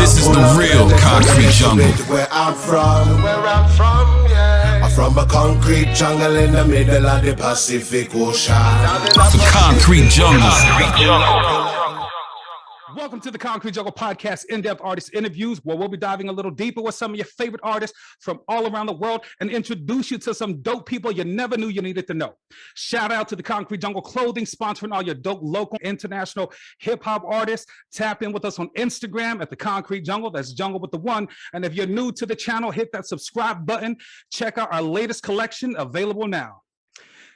This is the real concrete jungle. Where I'm from, yeah. I'm from a concrete jungle in the middle of the Pacific Ocean. The concrete jungle. Welcome to the Concrete Jungle Podcast, in-depth artist interviews, where we'll be diving a little deeper with some of your favorite artists from all around the world and introduce you to some dope people you never knew you needed to know. Shout out to the Concrete Jungle Clothing, sponsoring all your dope local, international hip-hop artists. Tap in with us on Instagram at the Concrete Jungle. That's Jungle with the one. And if you're new to the channel, hit that subscribe button. Check out our latest collection, available now.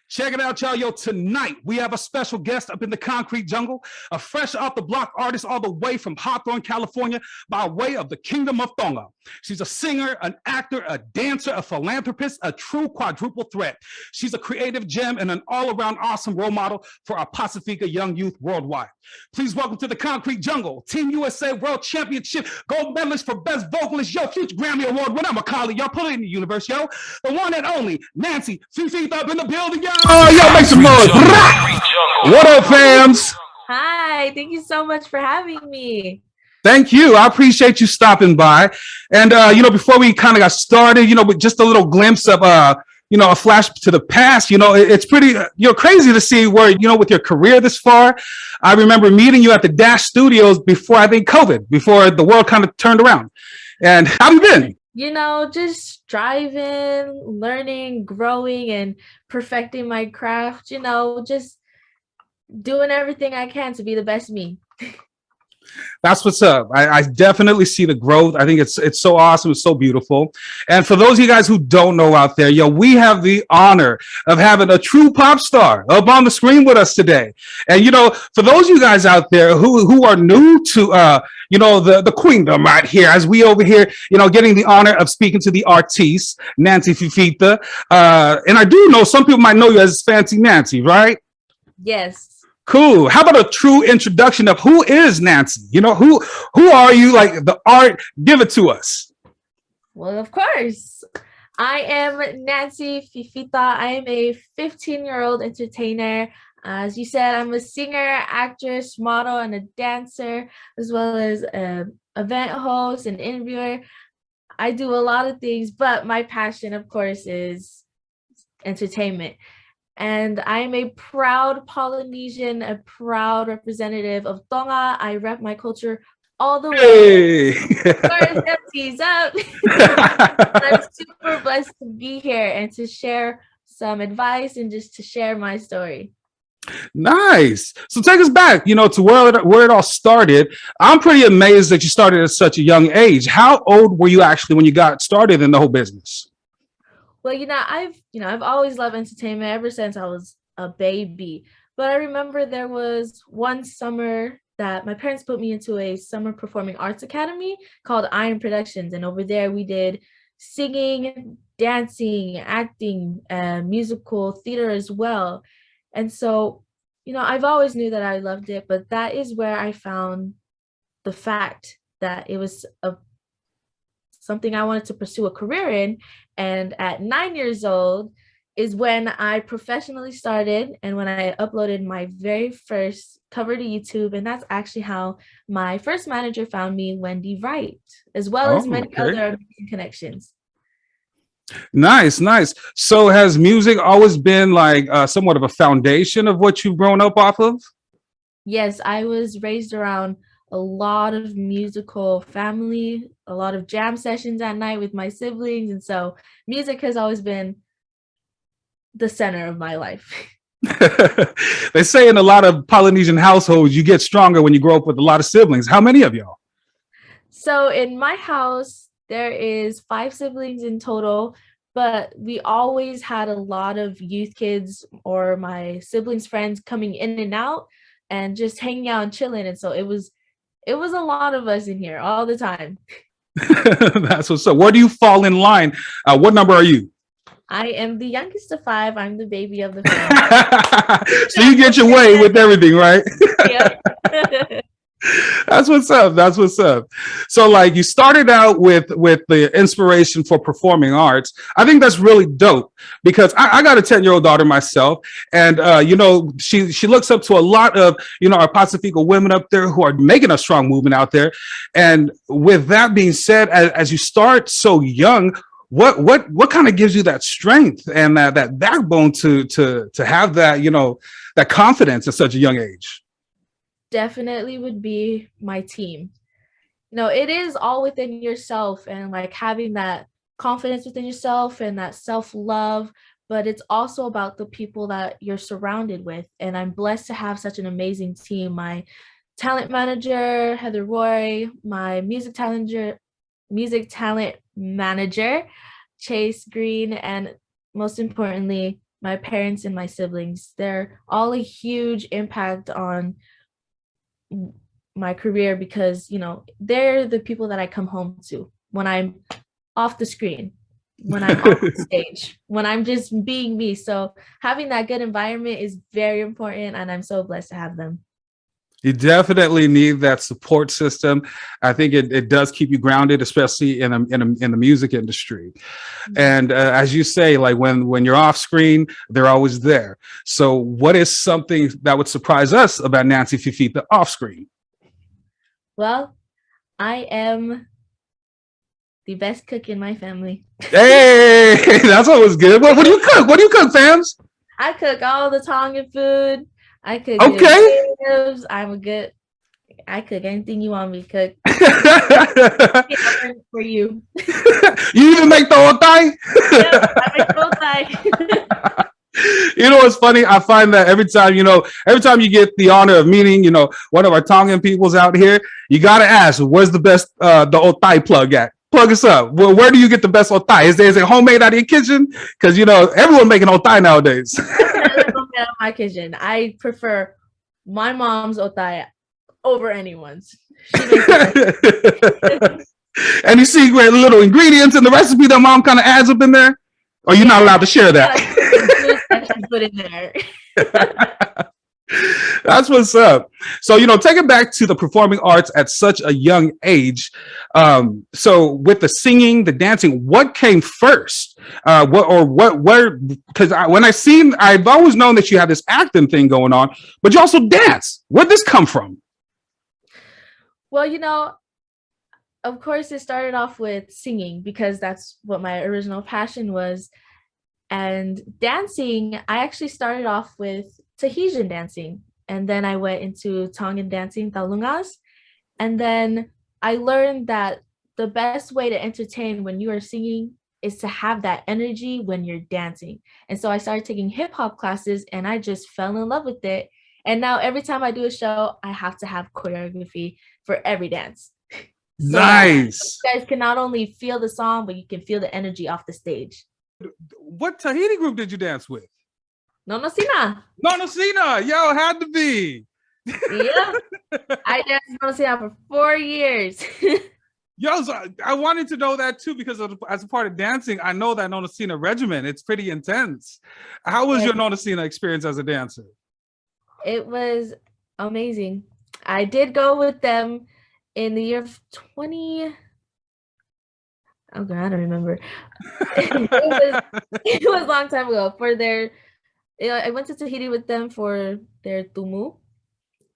Check it out, y'all. Yo, tonight we have a special guest up in the Concrete Jungle, a fresh off the block artist all the way from Hawthorne, California, by way of the Kingdom of Tonga. She's a singer, an actor, a dancer, a philanthropist, a true quadruple threat. She's a creative gem and an all-around awesome role model for our Pacifica young youth worldwide. Please welcome to the Concrete Jungle, Team USA World Championship gold medalist for best vocalist, yo, future Grammy Award, what I'ma call it, y'all, put it in the universe, yo. The one and only Nancy FIFITA up in the building, yo. Oh, yo, make some noise. What up, fams? Hi, thank you so much for having me. Thank you. I appreciate you stopping by. And, before we kind of got started, with just a little glimpse of, a flash to the past, it's pretty, crazy to see where, with your career this far. I remember meeting you at the Dash Studios before, I think, COVID, before the world kind of turned around. And how have you been? Just striving, learning, growing, and perfecting my craft, just doing everything I can to be the best me. That's what's up. I definitely see the growth. I think it's so awesome. It's so beautiful. And for those of you guys who don't know out there, we have the honor of having a true pop star up on the screen with us today. And, for those of you guys out there who are new to, the queendom right here, as we over here, getting the honor of speaking to the artiste, Nancy FIFITA. And I do know some people might know you as Fancy Nancy, right? Yes. Cool. How about a true introduction of who is Nancy? Who are you? Like the art, give it to us. Well, of course. I am Nancy FIFITA. I am a 15-year-old entertainer. As you said, I'm a singer, actress, model, and a dancer, as well as an event host and interviewer. I do a lot of things, but my passion, of course, is entertainment. And I'm a proud Polynesian, a proud representative of Tonga. I rep my culture all the way. Hey. Up. I'm super blessed to be here and to share some advice and just to share my story. Nice. So take us back, to where it all started. I'm pretty amazed that you started at such a young age. How old were you actually when you got started in the whole business? Well, I've always loved entertainment ever since I was a baby. But I remember there was one summer that my parents put me into a summer performing arts academy called Iron Productions. And over there we did singing, dancing, acting, musical theater as well. And so, I've always knew that I loved it, but that is where I found the fact that it was something I wanted to pursue a career in. And at 9 years old is when I professionally started and when I uploaded my very first cover to YouTube. And that's actually how my first manager found me, Wendy Wright, as well as many other amazing connections. Nice. So has music always been like somewhat of a foundation of what you've grown up off of? Yes, I was raised around a lot of musical family, a lot of jam sessions at night with my siblings. And so music has always been the center of my life. They say in a lot of Polynesian households, you get stronger when you grow up with a lot of siblings. How many of y'all? So in my house, there is 5 siblings in total, but we always had a lot of youth kids or my siblings' friends coming in and out and just hanging out and chilling. And so it was a lot of us in here all the time. That's what's up. Where do you fall in line? What number are you? I am the youngest of 5. I'm the baby of the family. So you get your way with everything, right? Yep. That's what's up. That's what's up. So, like, you started out with the inspiration for performing arts. I think that's really dope because I got a 10-year-old daughter myself, and she looks up to a lot of our Pacifica women up there who are making a strong movement out there. And with that being said, as you start so young, what kind of gives you that strength and that backbone to have that that confidence at such a young age? Definitely would be my team. It is all within yourself and like having that confidence within yourself and that self-love, but it's also about the people that you're surrounded with. And I'm blessed to have such an amazing team. My talent manager, Heather Roy, my music talent manager, Chase Green, and most importantly, my parents and my siblings. They're all a huge impact on my career because they're the people that I come home to when I'm off the screen, when I'm off the stage, when I'm just being me. So having that good environment is very important, and I'm so blessed to have them. You definitely need that support system. I think it does keep you grounded, especially in the music industry. And as you say, like when you're off screen, they're always there. So what is something that would surprise us about Nancy FIFITA off screen? Well, I am the best cook in my family. Hey, that's always good. What do you cook? What do you cook, fams? I cook all the Tongan food. I cook Okay. ribs. I cook anything you want me to cook. For you. You even make the otay? Yep, I make the otay. What's funny? I find that every time you get the honor of meeting, one of our Tongan peoples out here, you gotta ask, where's the best the otay plug at? Plug us up. Well, where do you get the best otay? Is it homemade out of your kitchen? Because everyone making otay nowadays. Definitely homemade out of my kitchen. I prefer my mom's otay over anyone's. She makes it. Any secret little ingredients in the recipe that mom kind of adds up in there? Or you're not allowed to share that? She's put in there. That's what's up. So, take it back to the performing arts at such a young age. So with the singing, the dancing, what came first? Because I've always known that you have this acting thing going on, but you also dance. Where'd this come from? Well, of course, it started off with singing because that's what my original passion was. And dancing, I actually started off with Tahitian dancing. And then I went into Tongan dancing, talungas. And then I learned that the best way to entertain when you are singing is to have that energy when you're dancing. And so I started taking hip hop classes and I just fell in love with it. And now every time I do a show, I have to have choreography for every dance. So nice. you guys can not only feel the song, but you can feel the energy off the stage. What Tahiti group did you dance with? Nonosina. Nonosina. Yo, had to be. Yeah. I danced Nonosina for 4 years. Yo, so I wanted to know that too, because as a part of dancing, I know that Nonosina regimen. It's pretty intense. How was your Nonosina experience as a dancer? It was amazing. I did go with them in the year of 20. Oh God, I don't remember. It was a long time ago. I went to Tahiti with them for their tumu.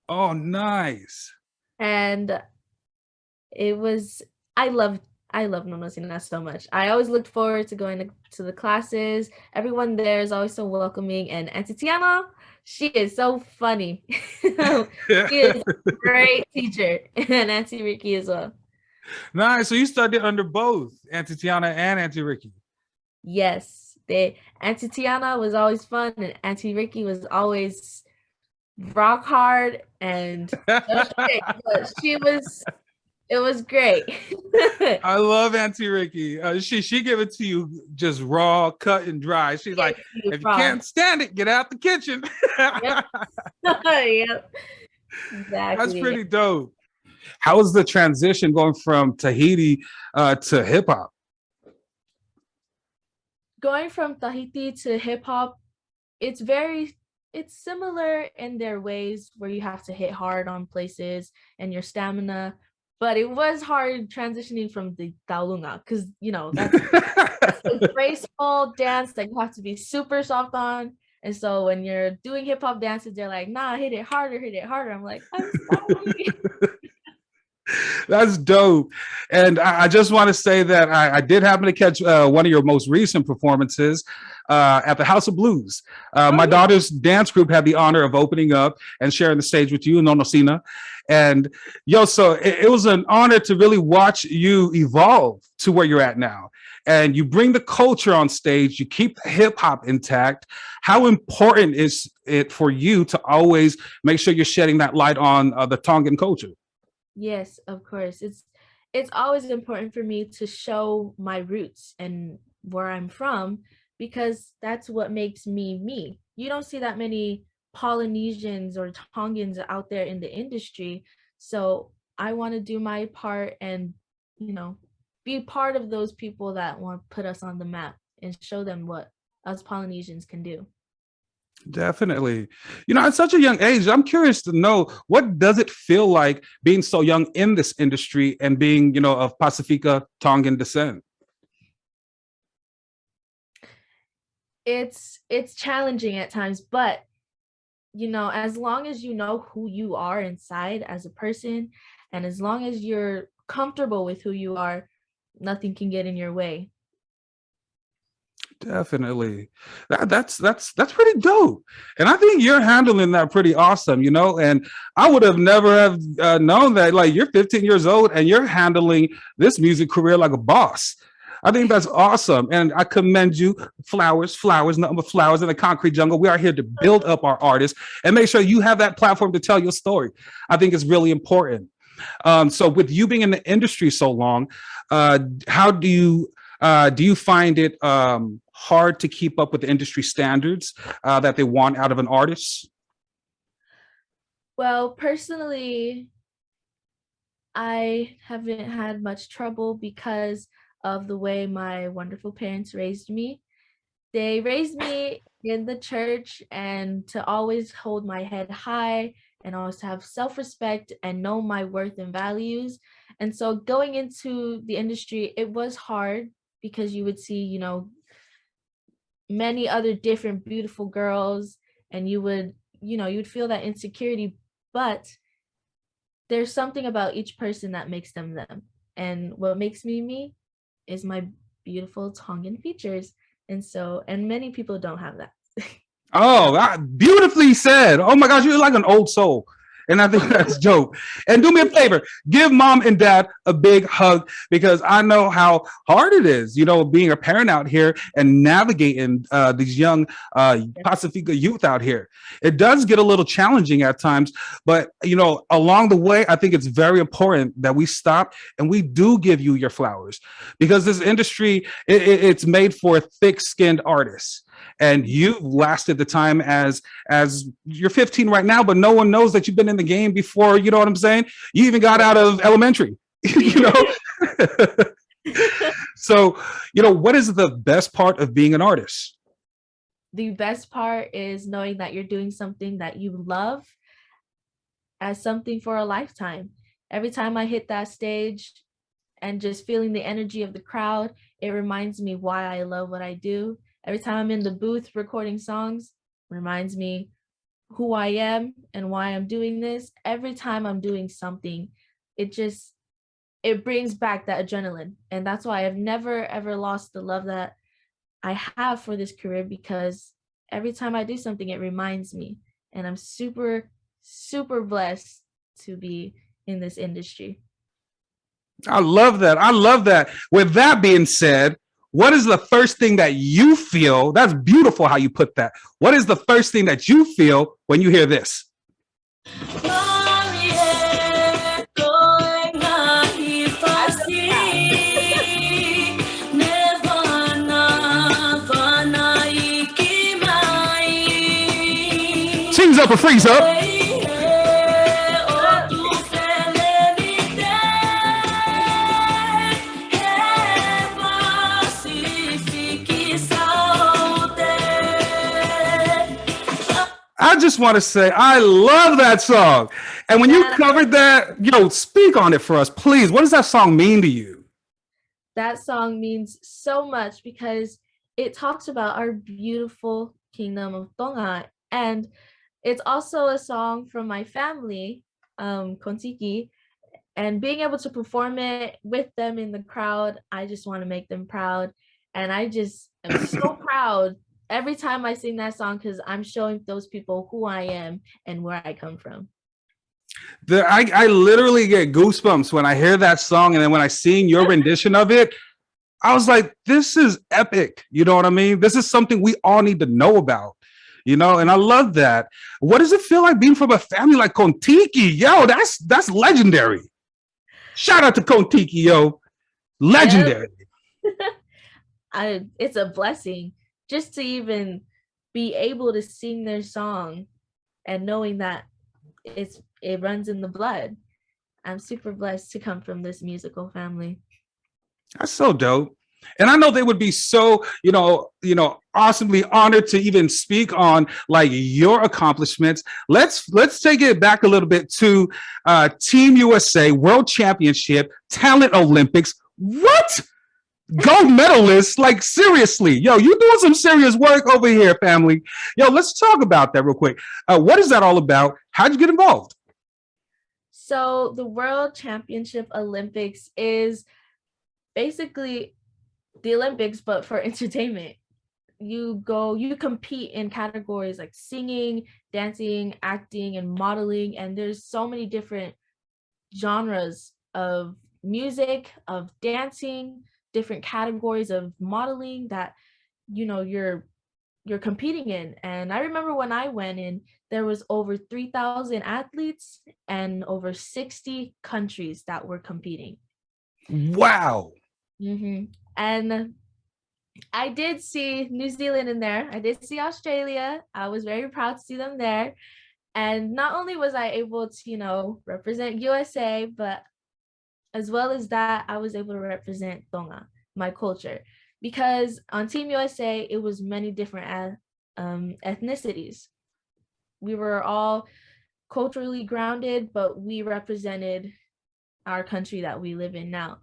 Oh, nice. And I love Nonosina so much. I always looked forward to going to the classes. Everyone there is always so welcoming. And Auntie Tiana, she is so funny. She is a great teacher. And Auntie Ricky as well. Nice. So you studied under both Auntie Tiana and Auntie Ricky. Yes. Auntie Tiana was always fun and Auntie Ricky was always rock hard and it was great. I love Auntie Ricky. She give it to you just raw, cut and dry. She's like, if you can't stand it, get out the kitchen. Yep. Yep. Exactly. That's pretty dope. How was the transition going from Tahiti to hip hop? Going from Tahiti to hip hop, it's very It's similar in their ways where you have to hit hard on places and your stamina, but it was hard transitioning from the taolunga because that's a graceful dance that you have to be super soft on. And so when you're doing hip hop dances, they're like, nah, hit it harder, hit it harder. I'm like, I'm sorry. That's dope. And I just want to say that I did happen to catch one of your most recent performances at the House of Blues. My Yeah. daughter's dance group had the honor of opening up and sharing the stage with you, Nonosina. And so it was an honor to really watch you evolve to where you're at now. And you bring the culture on stage, you keep hip hop intact. How important is it for you to always make sure you're shedding that light on the Tongan culture? Yes, of course. It's always important for me to show my roots and where I'm from because that's what makes me me. You don't see that many Polynesians or Tongans out there in the industry. So I want to do my part and, you know, be part of those people that want to put us on the map and show them what us Polynesians can do. Definitely. At such a young age, I'm curious to know what does it feel like being so young in this industry and being, of Pacifica Tongan descent? It's challenging at times, but as long as you know who you are inside as a person, and as long as you're comfortable with who you are, nothing can get in your way. Definitely. That's pretty dope. And I think you're handling that pretty awesome, and I would have never have known that like you're 15 years old and you're handling this music career like a boss. I think that's awesome. And I commend you. Flowers, nothing but flowers in the concrete jungle. We are here to build up our artists and make sure you have that platform to tell your story. I think it's really important. So with you being in the industry so long, how do you find it hard to keep up with the industry standards that they want out of an artist? Well, personally, I haven't had much trouble because of the way my wonderful parents raised me. They raised me in the church and to always hold my head high and always have self-respect and know my worth and values. And so going into the industry, it was hard because you would see, many other different beautiful girls and you'd feel that insecurity, but there's something about each person that makes them them. And what makes me me is my beautiful Tongan features. And many people don't have that. Oh, beautifully said. Oh my gosh, you're like an old soul. And I think that's dope. And do me a favor, give mom and dad a big hug because I know how hard it is, being a parent out here and navigating these young Pacifica youth out here. It does get a little challenging at times, but along the way, I think it's very important that we stop and we do give you your flowers because this industry, it's made for thick-skinned artists. And you've lasted the time as you're 15 right now, but no one knows that you've been in the game before. You know what I'm saying? You even got out of elementary. So, what is the best part of being an artist? The best part is knowing that you're doing something that you love as something for a lifetime. Every time I hit that stage and just feeling the energy of the crowd, it reminds me why I love what I do. Every time I'm in the booth recording songs, reminds me who I am and why I'm doing this. Every time I'm doing something, it brings back that adrenaline. And that's why I've never, ever lost the love that I have for this career because every time I do something, it reminds me. And I'm super, super blessed to be in this industry. I love that. I love that. With that being said, what is the first thing that you feel? That's beautiful how you put that. What is the first thing that you feel when you hear this? Sings up or freeze up. I just want to say I love that song. And when you covered that, speak on it for us, please. What does that song mean to you? That song means so much because it talks about our beautiful kingdom of Tonga. And it's also a song from my family, Kontiki, and being able to perform it with them in the crowd, I just want to make them proud. And I just am so proud every time I sing that song because I'm showing those people who I am and where I come from. I literally get goosebumps when I hear that song, and then when I sing your rendition of it, I was like, this is epic. You know what I mean? This is something we all need to know about, and I love that. What does it feel like being from a family like Kontiki? Yo, that's legendary. Shout out to Kontiki, yo. Legendary. It's a blessing just to even be able to sing their song and knowing that it runs in the blood. I'm super blessed to come from this musical family. That's so dope. And I know they would be so, awesomely honored to even speak on like your accomplishments. Let's take it back a little bit to Team USA World Championship, Talent Olympics. What? Gold medalists? Like seriously, yo, you doing some serious work over here, family. Yo, let's talk about that real quick. What is that all about? How'd you get involved? So the World Championship Olympics is basically the Olympics, but for entertainment. You compete in categories like singing, dancing, acting, and modeling. And there's so many different genres of music, of dancing, different categories of modeling that, you're competing in. And I remember when I went in, there was over 3,000 athletes and over 60 countries that were competing. Wow. Mm-hmm. And I did see New Zealand in there. I did see Australia. I was very proud to see them there. And not only was I able to, represent USA, but as well as that, I was able to represent Tonga, my culture. Because on Team USA, it was many different ethnicities. We were all culturally grounded, but we represented our country that we live in now.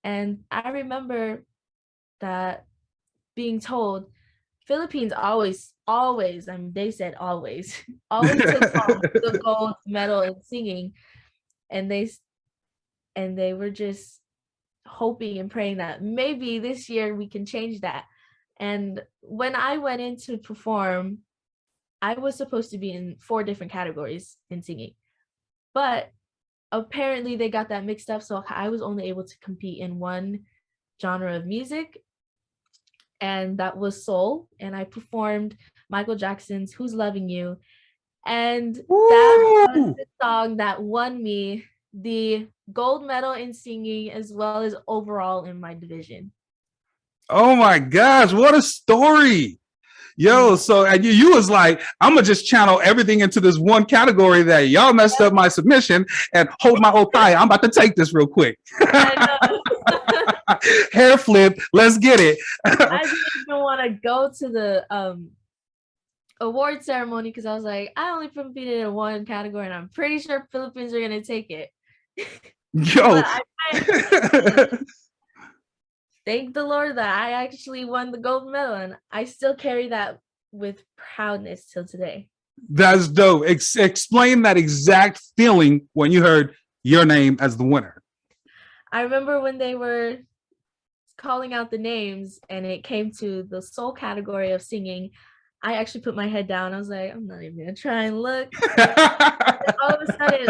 And I remember that being told Philippines always, they said always took home the gold medal in singing. And they were just hoping and praying that maybe this year we can change that. And when I went in to perform, I was supposed to be in 4 different categories in singing. But apparently they got that mixed up. So I was only able to compete in one genre of music, and that was soul. And I performed Michael Jackson's Who's Loving You. And that was the song that won me the gold medal in singing as well as overall in my division. Oh my gosh, what a story. Yo, so and you was like, I'm gonna just channel everything into this one category that y'all messed up my submission and hold my old thigh. I'm about to take this real quick. Hair flip, let's get it. I didn't even want to go to the award ceremony because I was like, I only competed in one category and I'm pretty sure Philippines are gonna take it. Yo. Thank the Lord that I actually won the gold medal, and I still carry that with proudness till today. That's dope. Explain that exact feeling when you heard your name as the winner. I remember when they were calling out the names and it came to the soul category of singing, I actually put my head down. I was like, I'm not even gonna try and look. All of a sudden,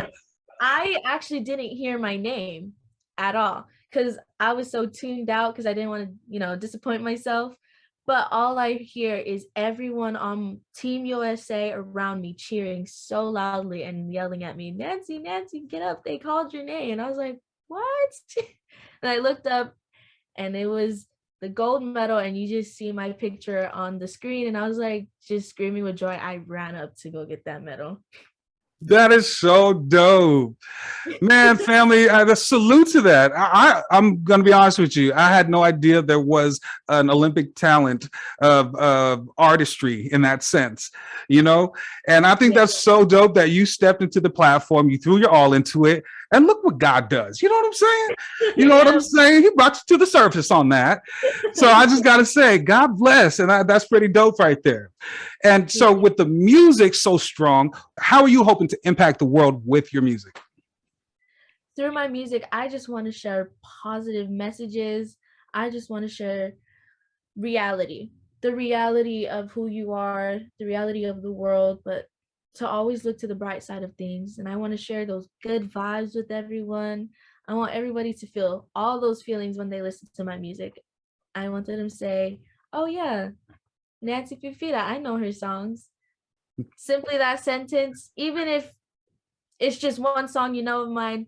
I actually didn't hear my name at all because I was so tuned out because I didn't want to, disappoint myself. But all I hear is everyone on Team USA around me cheering so loudly and yelling at me, Nancy, get up. They called your name. And I was like, what? And I looked up and it was the gold medal, and you just see my picture on the screen. And I was like, just screaming with joy. I ran up to go get that medal. That is so dope. Man, family, salute to that. I'm going to be honest with you. I had no idea there was an Olympic talent of artistry in that sense, you know? And I think Yeah. that's so dope that you stepped into the platform, you threw your all into it, and look what God does. You know what I'm saying? You know what I'm Yeah. saying? He brought you to the surface on that. So I just got to say, God bless. And that's pretty dope right there. And so, with the music so strong, how are you hoping to impact the world with your music? Through my music, I just want to share positive messages. I just want to share reality, the reality of who you are, the reality of the world, but to always look to the bright side of things. And I want to share those good vibes with everyone. I want everybody to feel all those feelings when they listen to my music. I want them to say, oh, yeah, Nancy Fifita, I know her songs. Simply that sentence, even if it's just one song you know of mine,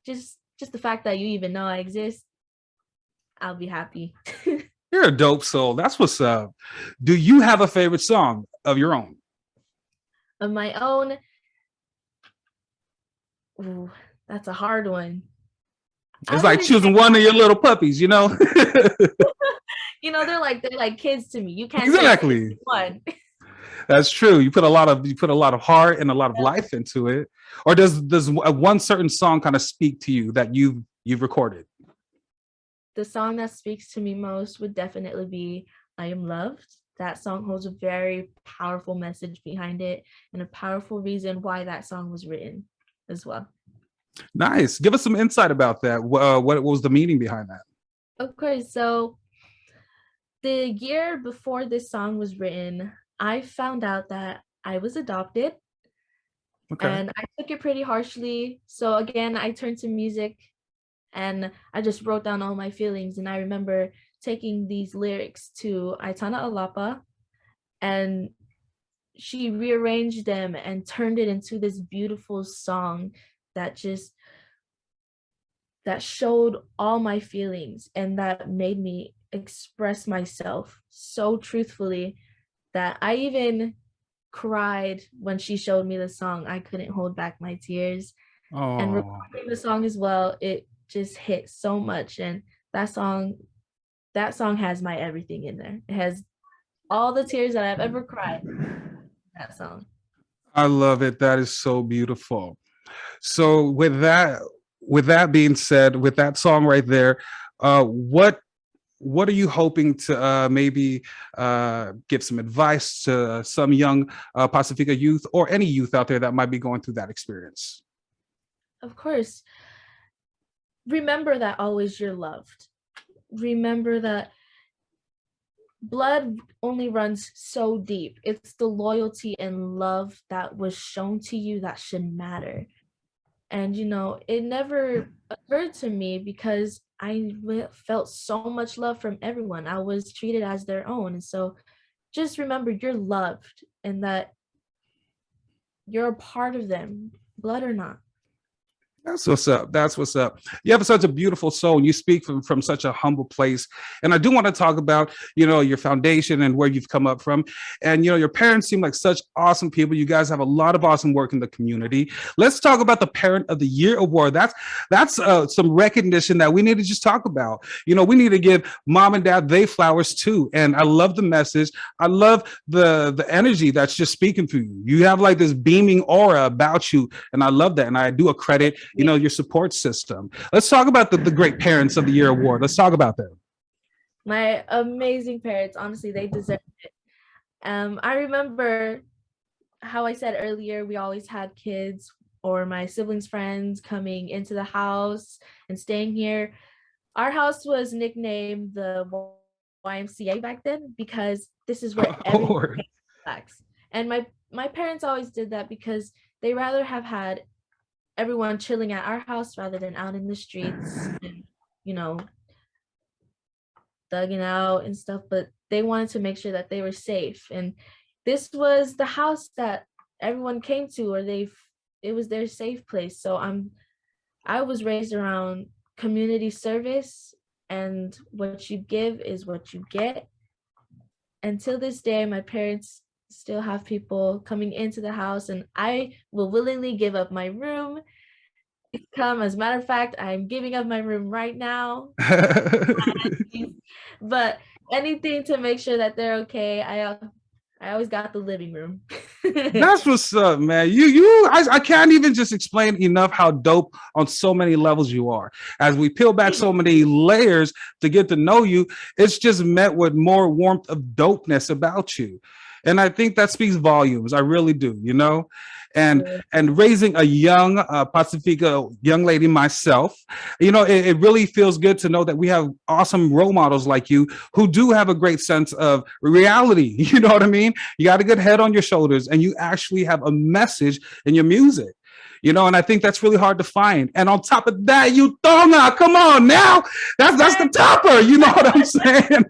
just the fact that you even know I exist, I'll be happy. You're a dope soul. That's what's up. Do you have a favorite song of your own? Of my own, ooh, that's a hard one. I It's like wouldn't say, choosing one of your little puppies, you know? they're like kids to me. You can't say Exactly. one. That's true. You put a lot of heart and a lot of life into it. Or does one certain song kind of speak to you that you've recorded? The song that speaks to me most would definitely be I Am Loved. That song holds a very powerful message behind it and a powerful reason why that song was written as well. Nice. Give us some insight about that. What was the meaning behind that? Of course. So the year before this song was written, I found out that I was adopted Okay. and I took it pretty harshly. So again, I turned to music and I just wrote down all my feelings. And I remember taking these lyrics to Aitana Alapa, and she rearranged them and turned it into this beautiful song that just that showed all my feelings and that made me express myself so truthfully that I even cried when she showed me the song. I couldn't hold back my tears. And Oh, recording the song as well, it just hit so much. And that song, that song has my everything in there. It has all the tears that I've ever cried. That song. I love it. That is so beautiful. So with that being said, with that song right there, what are you hoping to maybe give some advice to some young Pacifica youth or any youth out there that might be going through that experience? Of course, remember that always you're loved. Remember that blood only runs so deep. It's the loyalty and love that was shown to you that should matter. And it never occurred to me because felt so much love from everyone. I was treated as their own. And so just remember you're loved and that you're a part of them, blood or not. That's what's up. That's what's up. You have such a beautiful soul, and you speak from such a humble place. And I do want to talk about, your foundation and where you've come up from. And your parents seem like such awesome people. You guys have a lot of awesome work in the community. Let's talk about the Parent of the Year award. That's some recognition that we need to just talk about. We need to give mom and dad they flowers too. And I love the message. I love the energy that's just speaking through you. You have like this beaming aura about you, and I love that. And I do accredit your support system. Let's talk about the Great Parents of the Year award. Let's talk about them. My amazing parents, honestly, they deserve it. I remember how I said earlier, we always had kids or my siblings' friends coming into the house and staying here. Our house was nicknamed the YMCA back then because this is where everyone relax. And my parents always did that because they rather have had everyone chilling at our house rather than out in the streets and, thugging out and stuff. But they wanted to make sure that they were safe. And this was the house that everyone came to, or it was their safe place. So I was raised around community service, and what you give is what you get. Until this day, my parents still have people coming into the house, and I will willingly give up my room. Come, as a matter of fact, I'm giving up my room right now. But anything to make sure that they're okay. I always got the living room. That's what's up, man. I can't even just explain enough how dope on so many levels you are. As we peel back so many layers to get to know you, it's just met with more warmth of dopeness about you. And I think that speaks volumes. I really do, you know? And raising a young Pacifica young lady myself, you know, it really feels good to know that we have awesome role models like you who do have a great sense of reality. You know what I mean? You got a good head on your shoulders and you actually have a message in your music. You know, and I think that's really hard to find. And on top of that, you Tonga, come on now. That's the topper. You know what I'm saying?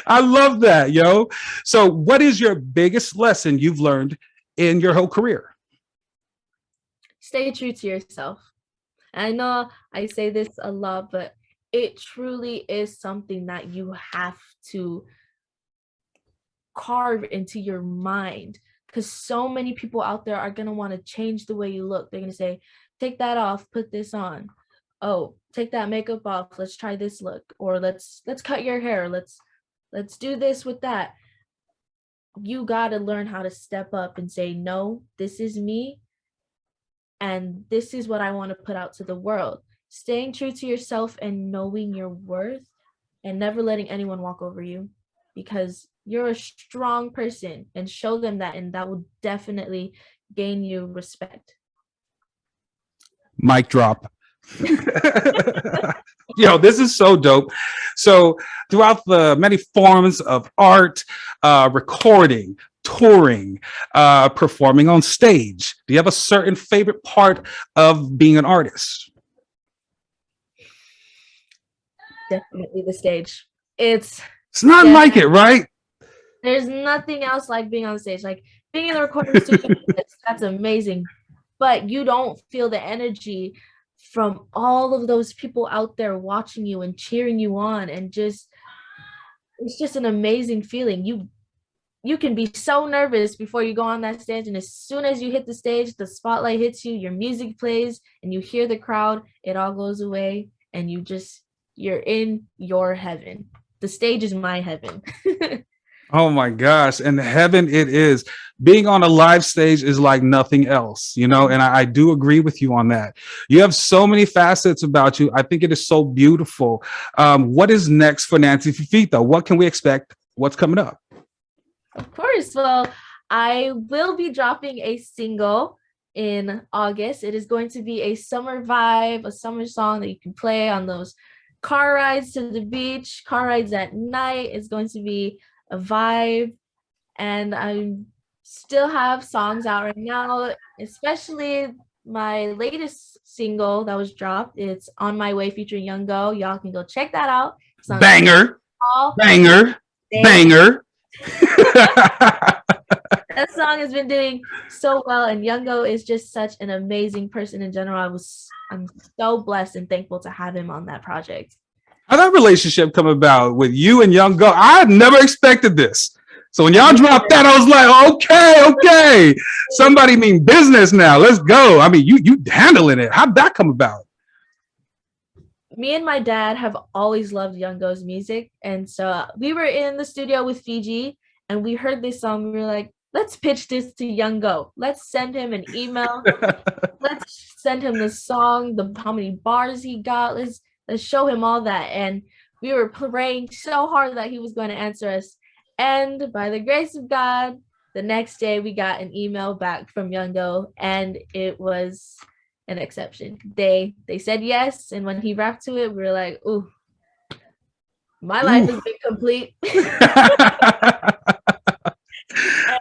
I love that, yo. So what is your biggest lesson you've learned in your whole career? Stay true to yourself. I know I say this a lot, but it truly is something that you have to carve into your mind, because so many people out there are going to want to change the way you look. They're going to say, take that off, put this on. Oh, take that makeup off, let's try this look. Or let's cut your hair, let's do this with that. You got to learn how to step up and say, no, this is me, and this is what I want to put out to the world. Staying true to yourself and knowing your worth, and never letting anyone walk over you, because you're a strong person, and show them that, and that will definitely gain you respect. Mic drop. Yo, this is so dope. So throughout the many forms of art, recording, touring, performing on stage, do you have a certain favorite part of being an artist? Definitely the stage. It's not like it, right? There's nothing else like being on stage. Like being in the recording studio, that's amazing. But you don't feel the energy from all of those people out there watching you and cheering you on, and it's just an amazing feeling. You can be so nervous before you go on that stage, and as soon as you hit the stage, the spotlight hits you, your music plays, and you hear the crowd, it all goes away, and you're in your heaven. The stage is my heaven. Oh my gosh. And heaven it is. Being on a live stage is like nothing else, you know, and I do agree with you on that. You have so many facets about you. I think it is so beautiful. What is next for Nancy FIFITA? What can we expect? What's coming up? Of course. Well, I will be dropping a single in August. It is going to be a summer vibe, a summer song that you can play on those car rides to the beach, car rides at night. It's going to be a vibe, and I still have songs out right now, especially my latest single that was dropped. It's On My Way featuring Young Go. Y'all can go check that out. Banger. Banger. Banger. That song has been doing so well, and Young Go is just such an amazing person in general. I'm so blessed and thankful to have him on that project. How that relationship come about with you and Young Go? I never expected this. So when y'all dropped that, I was like, okay. Somebody mean business now. Let's go. I mean, you handling it. How'd that come about? Me and my dad have always loved Young Go's music. And so we were in the studio with Fiji, and we heard this song. We were like, let's pitch this to Young Go. Let's send him an email. Let's send him the song, how many bars he got. Let's show him all that. And we were praying so hard that he was going to answer us. And by the grace of God, the next day we got an email back from Young Go, and it was an exception. They said yes, and when he rapped to it, we were like, ooh, my life has been complete.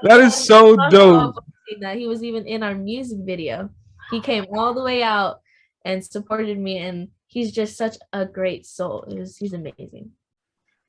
That is so dope. That he was even in our music video. He came all the way out and supported me, and he's just such a great soul. He's amazing.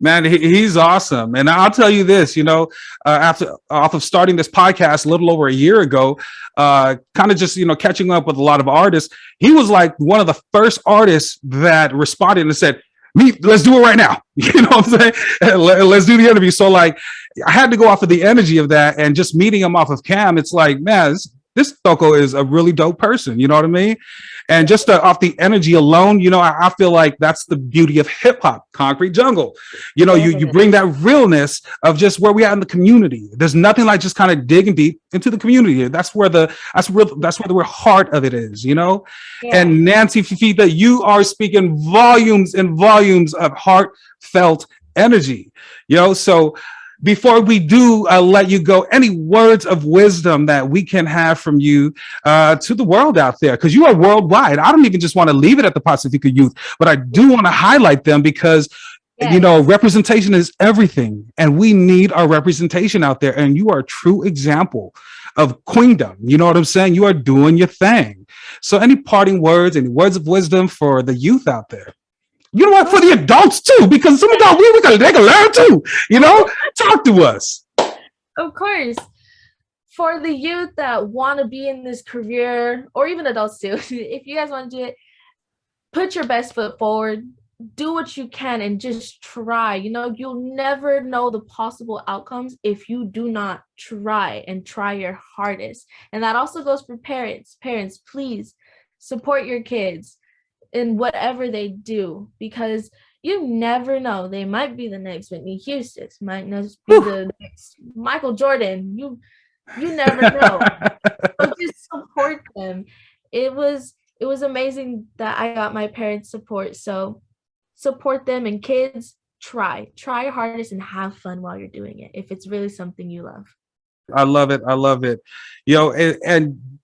Man, he's awesome. And I'll tell you this, you know, off of starting this podcast a little over a year ago, kind of just, you know, catching up with a lot of artists, he was like one of the first artists that responded and said, let's do it right now. You know what I'm saying? Let's do the interview. So like, I had to go off of the energy of that, and just meeting him off of cam. It's like, man, this Toko is a really dope person. You know what I mean? And just off the energy alone, you know, I feel like that's the beauty of hip hop, Concrete Jungle. You know, you bring that realness of just where we are in the community. There's nothing like just kind of digging deep into the community. That's where the real heart of it is, you know? Yeah. And Nancy FIFITA, you are speaking volumes and volumes of heartfelt energy, you know? So before we do let you go, any words of wisdom that we can have from you to the world out there? Because you are worldwide. I don't even just want to leave it at the Pacifica youth, but I do want to highlight them because, you know, representation is everything. And we need our representation out there. And you are a true example of queendom. You know what I'm saying? You are doing your thing. So any parting words, any words of wisdom for the youth out there? You know what? For the adults too, because some adults they can learn too. You know, talk to us. Of course, for the youth that want to be in this career, or even adults too, if you guys want to do it, put your best foot forward. Do what you can and just try. You know, you'll never know the possible outcomes if you do not try and try your hardest. And that also goes for parents. Parents, please support your kids in whatever they do, because you never know. They might be the next Whitney Houston, might be the next Michael Jordan. You never know. So just support them. It was amazing that I got my parents' support. So support them, and kids, try your hardest and have fun while you're doing it, if it's really something you love. I love it. You know, and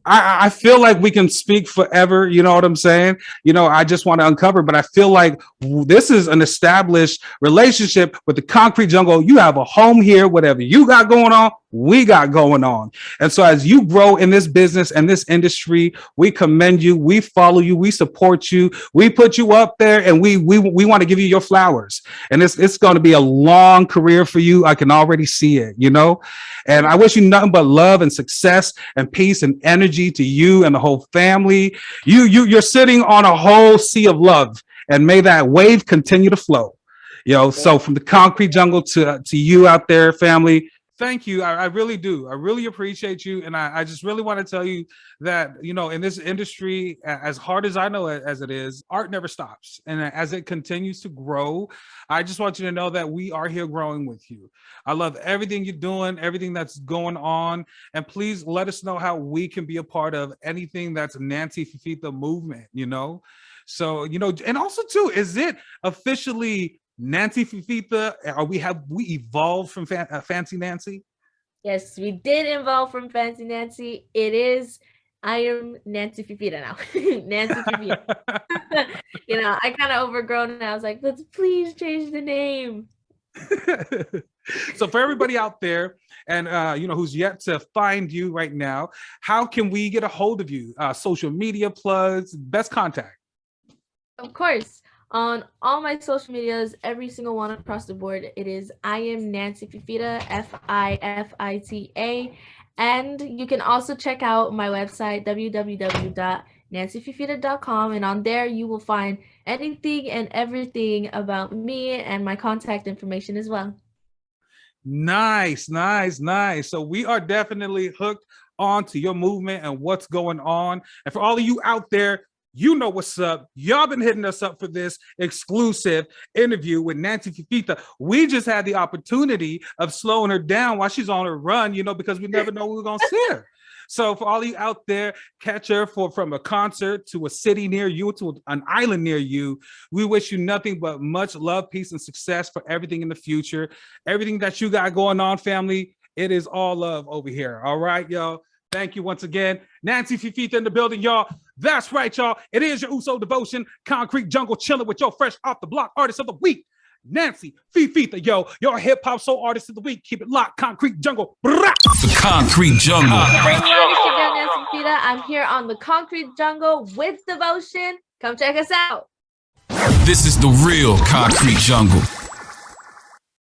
I feel like we can speak forever. You know what I'm saying? You know, I just want to uncover, but I feel like this is an established relationship with the Concrete Jungle. You have a home here. Whatever you got going on, we got going on. And so as you grow in this business and this industry, we commend you. We follow you. We support you. We put you up there, and we want to give you your flowers. And it's going to be a long career for you. I can already see it, you know, and I wish you nothing but love and success and peace and energy to you and the whole family. You're sitting on a whole sea of love, and may that wave continue to flow. You know, so from the Concrete Jungle to you out there, family, thank you. I really do. I really appreciate you. And I just really want to tell you that, you know, in this industry, as hard as I know it as it is, art never stops. And as it continues to grow, I just want you to know that we are here growing with you. I love everything you're doing, everything that's going on. And please let us know how we can be a part of anything that's Nancy FIFITA movement, you know? So, you know, and also too, is it officially Nancy FIFITA, or we evolved from Fancy Nancy? Yes, we did evolve from Fancy Nancy. I am Nancy FIFITA now. Nancy FIFITA. You know, I kind of overgrown, and I was like, let's please change the name. So for everybody out there, and you know, who's yet to find you right now, how can we get a hold of you? Social media plugs, best contact. Of course. On all my social medias, every single one across the board, it is I am Nancy FIFITA, FIFITA. And you can also check out my website, www.nancyfifita.com. And on there, you will find anything and everything about me and my contact information as well. Nice. So we are definitely hooked on to your movement and what's going on. And for all of you out there, you know what's up. Y'all been hitting us up for this exclusive interview with Nancy FIFITA. We just had the opportunity of slowing her down while she's on her run, you know, because we never know when we're going to see her. So for all of you out there, catch her from a concert to a city near you, to an island near you. We wish you nothing but much love, peace, and success for everything in the future. Everything that you got going on, family, it is all love over here. All right, y'all. Thank you once again. Nancy FIFITA in the building, y'all. That's right, y'all. It is your Uso Devotion, Concrete Jungle, chilling with your fresh off the block artist of the week, Nancy FIFITA, yo. Your hip hop soul artist of the week. Keep it locked, Concrete Jungle. The Concrete Jungle. Nancy FIFITA. I'm here on the Concrete Jungle with Devotion. Come check us out. This is the real Concrete Jungle.